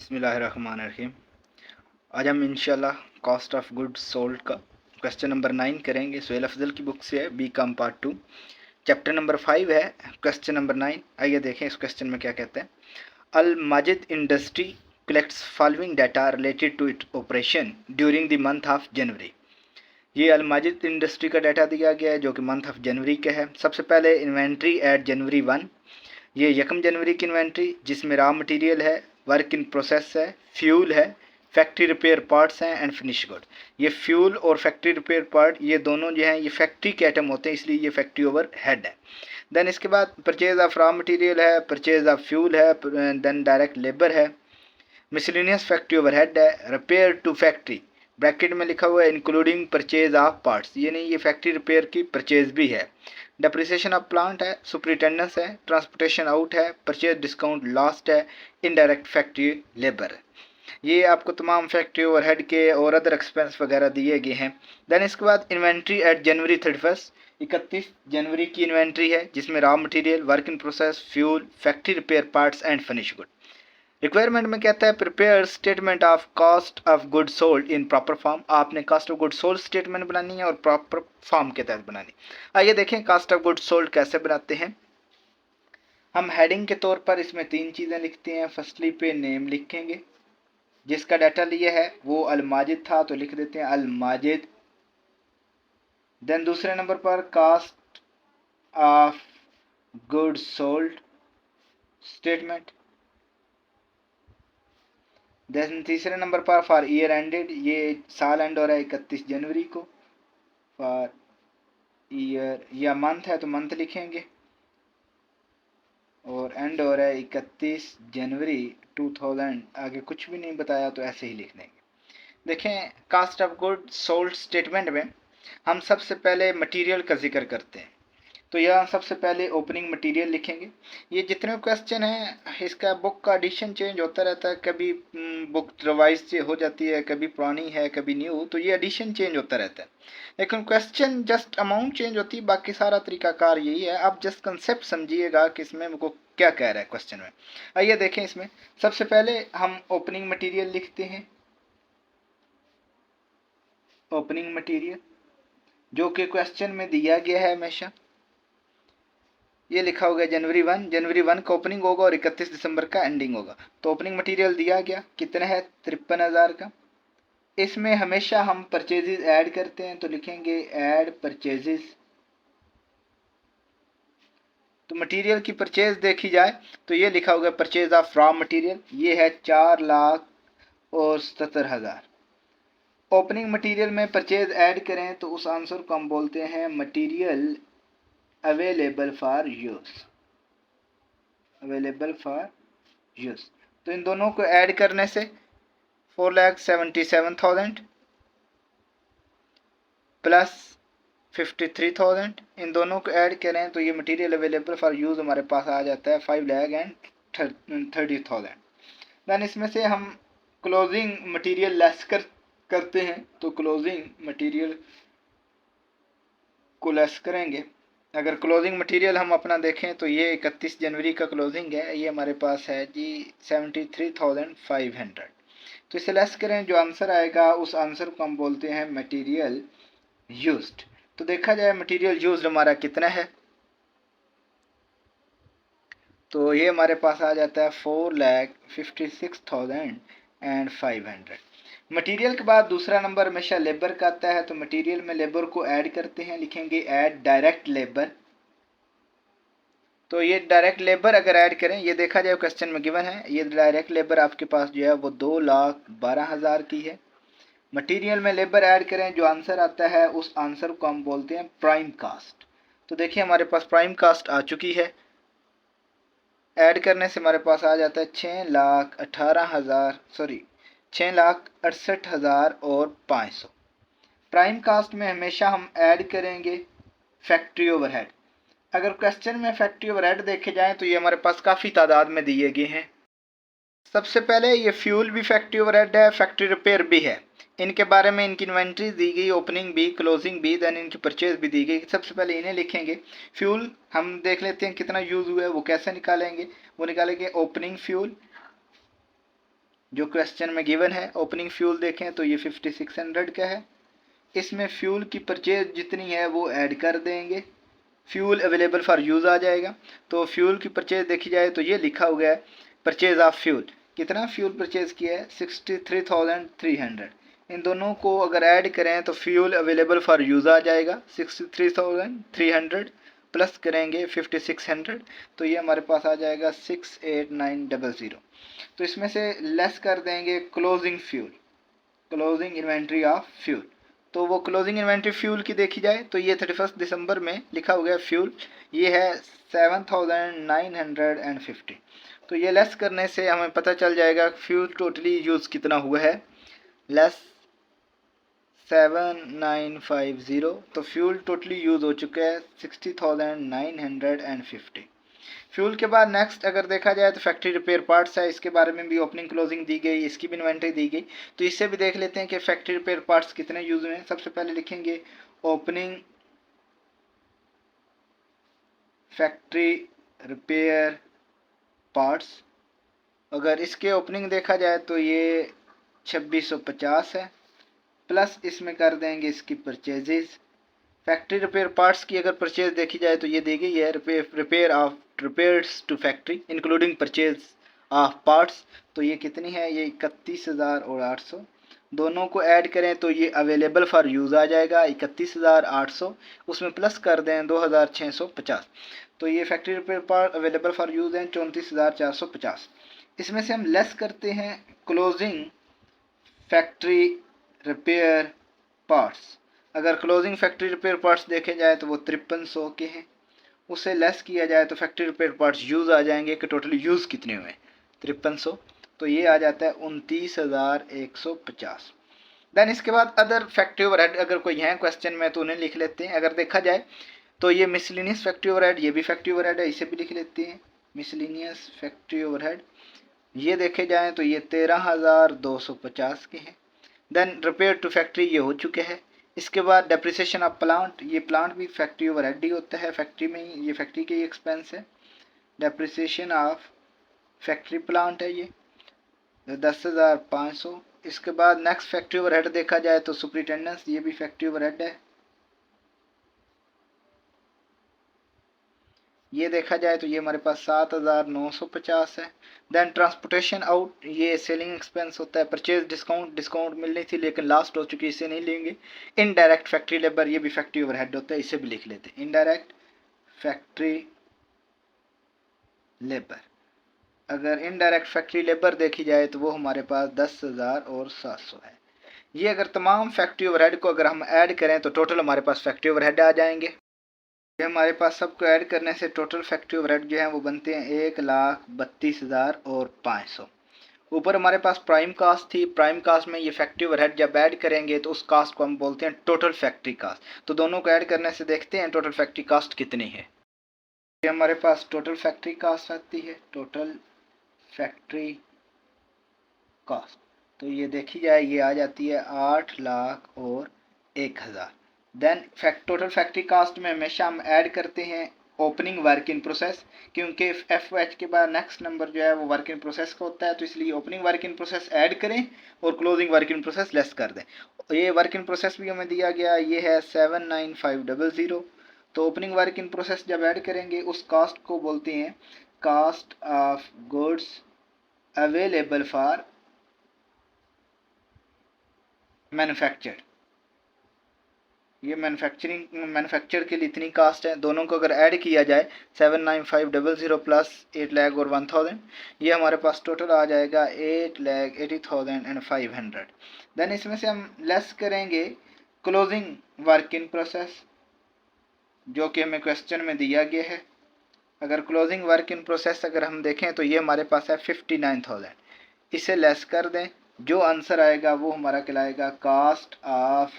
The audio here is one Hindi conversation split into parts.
बिस्मिल्लाहिर्रहमानिर्रहीम। आज हम इंशाल्लाह कॉस्ट ऑफ गुड्स सोल्ड का क्वेश्चन नंबर 9 करेंगे। सुहेल अफजल की बुक से है, B com part 2, chapter number 5 है, क्वेश्चन नंबर 9। आइए देखें इस क्वेश्चन में क्या कहते हैं। अल Majid industry collects following data related to it operation during the month of January. ये अल माजिद इंडस्ट्री का डाटा दिया गया है जो कि मंथ ऑफ जनवरी का है। सबसे पहले इन्वेंट्री एट जनवरी 1, ये 1 जनवरी की इन्वेंट्री जिसमें रॉ मटेरियल है, वर्क इन प्रोसेस है, फ्यूल है, फैक्ट्री रिपेयर पार्ट्स हैं एंड फिनिश गुड। ये फ्यूल और फैक्ट्री रिपेयर पार्ट ये दोनों जो हैं ये फैक्ट्री के आइटम होते हैं, इसलिए ये फैक्ट्री ओवर हेड है। देन इसके बाद परचेज ऑफ रॉ मटेरियल है, परचेज ऑफ फ्यूल है, देन डायरेक्ट लेबर है, मिसलिनियस फैक्ट्री ओवर हेड है, रिपेयर टू फैक्ट्री ब्रैकेट में लिखा हुआ है इंक्लूडिंग परचेज ऑफ पार्ट्स, ये नहीं, ये फैक्ट्री रिपेयर की परचेज भी है। डेप्रिसिएशन ऑफ प्लांट है, सुपरिटेंडेंस है, ट्रांसपोर्टेशन आउट है, परचेज डिस्काउंट लास्ट है, इनडायरेक्ट फैक्ट्री लेबर है। ये आपको तमाम फैक्ट्री ओवरहेड के और अदर एक्सपेंस वगैरह दिए गए हैं। देन इसके बाद इन्वेंट्री एट जनवरी 31, 31 जनवरी की इन्वेंट्री है जिसमें raw material, work in process, fuel, factory repair parts and finish good. Requirement में कहता है prepare statement of cost of good sold in proper form. आपने cost of good sold statement बनानी है और प्रॉपर फॉर्म के तहत बनानी। आइए देखें कॉस्ट ऑफ गुड सोल्ड कैसे बनाते हैं। हम हेडिंग के तौर पर इसमें 3 चीज़ें लिखते हैं। फर्स्टली पे नेम लिखेंगे, जिसका डाटा लिया है वो अल माजिद था तो लिख देते हैं अल माजिद। देन दूसरे नंबर पर cost of good sold statement. Then तीसरे नंबर पर फॉर ईयर एंडेड, ये साल एंड हो रहा है 31 जनवरी को। फॉर ईयर या मंथ है तो मंथ लिखेंगे और एंड हो रहा है 31 जनवरी 2000। आगे कुछ भी नहीं बताया तो ऐसे ही लिख देंगे। देखें cost of good sold statement में हम सबसे पहले मटेरियल का जिक्र करते हैं, तो यहाँ सबसे पहले ओपनिंग मटेरियल लिखेंगे। ये जितने क्वेश्चन हैं इसका बुक का एडिशन चेंज होता रहता है, कभी बुक रिवाइज हो जाती है, कभी पुरानी है, कभी न्यू, तो ये एडिशन चेंज होता रहता है, लेकिन क्वेश्चन जस्ट अमाउंट चेंज होती है, बाकी सारा तरीकाकार यही है। आप जस्ट कंसेप्ट समझिएगा कि इसमें मुझको क्या कह रहा है क्वेश्चन में। आइए देखें इसमें सबसे पहले हम ओपनिंग मटीरियल लिखते हैं। ओपनिंग मटीरियल जो कि क्वेश्चन में दिया गया है हमेशा, ये लिखा होगा जनवरी 1, जनवरी 1 का ओपनिंग होगा और 31 दिसंबर का एंडिंग होगा। तो ओपनिंग मटेरियल दिया गया कितना है 53,000 का। इसमें हमेशा हम परचेजेस ऐड करते हैं तो लिखेंगे ऐड परचेजेस। तो मटेरियल की परचेज देखी जाए तो ये लिखा होगा परचेज ऑफ रॉ मटेरियल, ये है 4,70,000। ओपनिंग मटेरियल में परचेज ऐड करें तो उस आंसर को हम बोलते हैं material available for use, available for use. तो इन दोनों को ऐड करने से 4,77,000 प्लस 53,000, इन दोनों को ऐड करें तो ये मटेरियल अवेलेबल फॉर यूज हमारे पास आ जाता है 5,30,000। देन इसमें से हम क्लोजिंग मटेरियल लेस करते हैं, तो क्लोजिंग मटेरियल को लेस करेंगे। अगर क्लोजिंग मटेरियल हम अपना देखें तो ये 31 जनवरी का क्लोजिंग है, ये हमारे पास है जी 73,500। तो इसे लेस करें, जो आंसर आएगा उस आंसर को हम बोलते हैं मटेरियल यूज्ड। तो देखा जाए मटेरियल यूज्ड हमारा कितना है, तो ये हमारे पास आ जाता है 4,56,500। मटेरियल के बाद दूसरा नंबर हमेशा लेबर का आता है, तो मटेरियल में लेबर को ऐड करते हैं, लिखेंगे ऐड डायरेक्ट लेबर। तो ये डायरेक्ट लेबर अगर ऐड करें, ये देखा जाए क्वेश्चन में गिवन है, ये डायरेक्ट लेबर आपके पास जो है वो 2,12,000 की है। मटेरियल में लेबर ऐड करें, जो आंसर आता है उस आंसर को हम बोलते हैं प्राइम कास्ट। तो देखिए हमारे पास प्राइम कास्ट आ चुकी है, ऐड करने से हमारे पास आ जाता है 6,68,500। प्राइम कास्ट में हमेशा हम ऐड करेंगे फैक्ट्री ओवरहेड। अगर क्वेश्चन में फैक्ट्री ओवरहेड देखे जाएं तो ये हमारे पास काफ़ी तादाद में दिए गए हैं। सबसे पहले ये फ्यूल भी फैक्ट्री ओवरहेड है, फैक्ट्री रिपेयर भी है। इनके बारे में इनकी इन्वेंट्री दी गई, ओपनिंग भी, क्लोजिंग भी, देन इनकी परचेज भी दी गई। सबसे पहले इन्हें लिखेंगे। फ्यूल हम देख लेते हैं कितना यूज़ हुआ है, वो कैसे निकालेंगे, वो निकालेंगे ओपनिंग फ्यूल जो क्वेश्चन में गिवन है। ओपनिंग फ्यूल देखें तो ये 5600 का है। इसमें फ्यूल की परचेज जितनी है वो ऐड कर देंगे, फ्यूल अवेलेबल फॉर यूज़ आ जाएगा। तो फ्यूल की परचेज देखी जाए तो ये लिखा हुआ है परचेज ऑफ फ्यूल, कितना फ्यूल परचेज किया है 63,300। इन दोनों को अगर ऐड करें तो फ्यूल अवेलेबल फॉर यूज़ आ जाएगा 63,300 प्लस करेंगे 5600, तो ये हमारे पास आ जाएगा 68900। तो इसमें से लेस कर देंगे closing fuel, closing inventory of fuel. तो वो क्लोजिंग इन्वेंट्री फ्यूल की देखी जाए तो ये 31 दिसंबर में लिखा हो गया फ्यूल, ये है 7950। तो ये लेस करने से हमें पता चल जाएगा फ्यूल टोटली यूज़ कितना हुआ है, लेस 7950, तो फ्यूल टोटली यूज़ हो चुका है 60,950। फ्यूल के बाद नेक्स्ट अगर देखा जाए तो फैक्ट्री रिपेयर पार्ट्स है, इसके बारे में भी ओपनिंग क्लोजिंग दी गई, इसकी भी इन्वेंट्री दी गई। तो इससे भी देख लेते हैं कि फैक्ट्री रिपेयर पार्ट्स कितने यूज हुए हैं। सबसे पहले लिखेंगे ओपनिंग फैक्ट्री रिपेयर पार्ट्स। अगर इसके ओपनिंग देखा जाए तो ये 2650 है, प्लस इसमें कर देंगे इसकी परचेजेस। फैक्ट्री रिपेयर पार्ट्स की अगर परचेज देखी जाए तो ये दी गई है repair of repairs to factory including purchase of parts. तो ये कितनी है, ये 31,800। दोनों को ऐड करें तो ये अवेलेबल फॉर यूज़ आ जाएगा 31,800, उसमें प्लस कर दें 2,650। तो ये factory repair part available for use हैं 34,450। इसमें से हम लेस करते हैं क्लोजिंग फैक्ट्री रिपेयर पार्ट्स। अगर क्लोजिंग फैक्ट्री रिपेयर पार्ट्स देखे जाए तो वो 5300 के हैं, उससे लेस किया जाए तो फैक्ट्री रिपेयर पार्ट्स यूज़ आ जाएंगे कि टोटली यूज़ कितने हुए 5300, तो ये आ जाता है 29,150। देन इसके बाद अदर फैक्ट्री ओवरहेड अगर कोई है क्वेश्चन में तो उन्हें लिख लेते हैं। अगर देखा जाए तो ये मिसलिनियस फैक्ट्री ओवरहेड, ये भी फैक्ट्री ओवरहेड है, इसे भी लिख लेते हैं मिसलिनियस फैक्ट्री ओवरहेड। ये देखे जाए तो ये 13,250 के हैं। देन रिपेयर टू फैक्ट्री ये हो चुके हैं। इसके बाद डेप्रिसिएशन ऑफ प्लांट, ये प्लांट भी फैक्ट्री ओवरहेड ही होता है, फैक्ट्री में ही, ये फैक्ट्री के ही एक्सपेंस है। डेप्रिसिएशन ऑफ फैक्ट्री प्लांट है ये 10,500। इसके बाद नेक्स्ट फैक्ट्री ओवरहेड देखा जाए तो सुपरिटेंडेंस, ये भी फैक्ट्री ओवरहेड है, ये देखा जाए तो ये हमारे पास 7,950 है। देन ट्रांसपोर्टेशन आउट, ये सेलिंग एक्सपेंस होता है। परचेज डिस्काउंट, डिस्काउंट मिलनी थी लेकिन लास्ट हो चुकी है, इसे नहीं लेंगे। इनडायरेक्ट फैक्ट्री लेबर, ये भी फैक्ट्री ओवरहेड होता है, इसे भी लिख लेते हैं इनडायरेक्ट फैक्ट्री लेबर। अगर इनडायरेक्ट फैक्ट्री लेबर देखी जाए तो वो हमारे पास 10,700 है। ये अगर तमाम फैक्ट्री ओवरहेड को अगर हम ऐड करें तो टोटल हमारे पास फैक्ट्री ओवरहेड आ जाएंगे। ये हमारे पास सबको ऐड करने से टोटल फैक्ट्री ओवरहेड जो है वो बनते हैं 1,32,500। ऊपर हमारे पास प्राइम कास्ट थी, प्राइम कास्ट में ये फैक्ट्री ओवरहेड जब ऐड करेंगे तो उस कास्ट को हम बोलते हैं टोटल फैक्ट्री कास्ट। तो दोनों को ऐड करने से देखते हैं टोटल फैक्ट्री कास्ट कितनी है। ये हमारे पास टोटल फैक्ट्री कास्ट आती है, टोटल फैक्ट्री कास्ट। तो ये देखी जाए ये आ जाती है 8 लाख और 1,000। देन टोटल फैक्ट्री कास्ट में हमेशा हम ऐड करते हैं ओपनिंग वर्क इन प्रोसेस, क्योंकि एफ एच के बाद नेक्स्ट नंबर जो है वो वर्क इन प्रोसेस का होता है, तो इसलिए opening work in process add करें और closing work in process less कर दें। ये वर्क इन प्रोसेस भी हमें दिया गया, ये है 79500। तो ओपनिंग वर्क इन प्रोसेस जब ऐड करेंगे उस कास्ट को बोलते हैं cost of goods available for manufactured. ये मैन्युफैक्चर के लिए इतनी कास्ट है। दोनों को अगर ऐड किया जाए 79500 प्लस 8 लाख और 1000, ये हमारे पास टोटल आ जाएगा 8,80,500। देन इसमें से हम लेस करेंगे क्लोजिंग वर्क इन प्रोसेस, जो कि हमें क्वेश्चन में दिया गया है। अगर क्लोजिंग वर्क इन प्रोसेस अगर हम देखें तो ये हमारे पास है 59,000, इसे लेस कर दें, जो आंसर आएगा वो हमारा कहलाएगा कास्ट ऑफ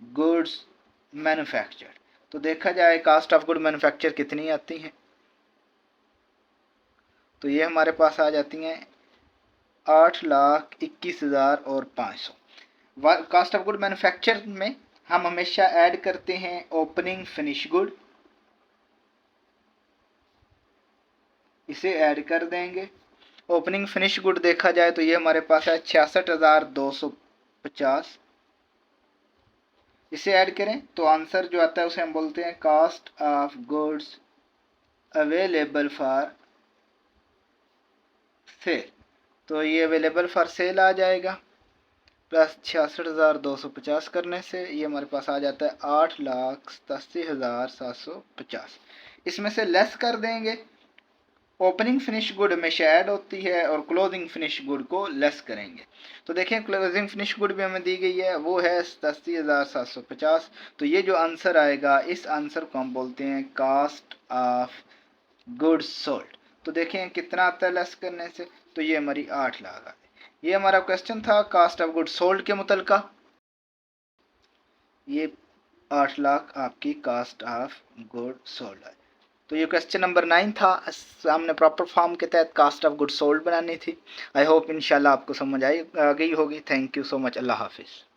गुड्स मैन्युफैक्चर। तो देखा जाए कास्ट ऑफ गुड मैन्युफैक्चर कितनी आती हैं, तो ये हमारे पास आ जाती हैं 8,21,500। कास्ट ऑफ गुड मैन्युफैक्चर में हम हमेशा ऐड करते हैं ओपनिंग फिनिश गुड, इसे ऐड कर देंगे। ओपनिंग फिनिश गुड देखा जाए तो ये हमारे पास है 66,250। इसे ऐड करें तो आंसर जो आता है उसे हम बोलते हैं cost of goods available for sale. तो ये अवेलेबल फॉर सेल आ जाएगा, प्लस 66,250 करने से ये हमारे पास आ जाता है 8,87,750। इसमें से लेस कर देंगे, ओपनिंग फिनिश गुड हमेशा ऐड होती है और क्लोजिंग फिनिश गुड को लेस करेंगे। तो देखें क्लोजिंग फिनिश गुड भी हमें दी गई है, वो है 87,750। तो ये जो आंसर आएगा, इस आंसर को हम बोलते हैं कास्ट ऑफ गुड्स सोल्ड। तो देखें कितना आता है लेस करने से, तो ये हमारी 8 लाख आ गई। ये हमारा क्वेश्चन था कास्ट ऑफ गुड्स सोल्ड के मुतलका। ये 8 लाख आपकी कास्ट ऑफ गुड सोल्ड है। तो ये क्वेश्चन नंबर 9 था। हमने प्रॉपर फॉर्म के तहत कास्ट ऑफ गुड सोल्ड बनानी थी। आई होप इंशाल्लाह आपको समझ आ गई होगी। Thank you so much. अल्लाह हाफिज़।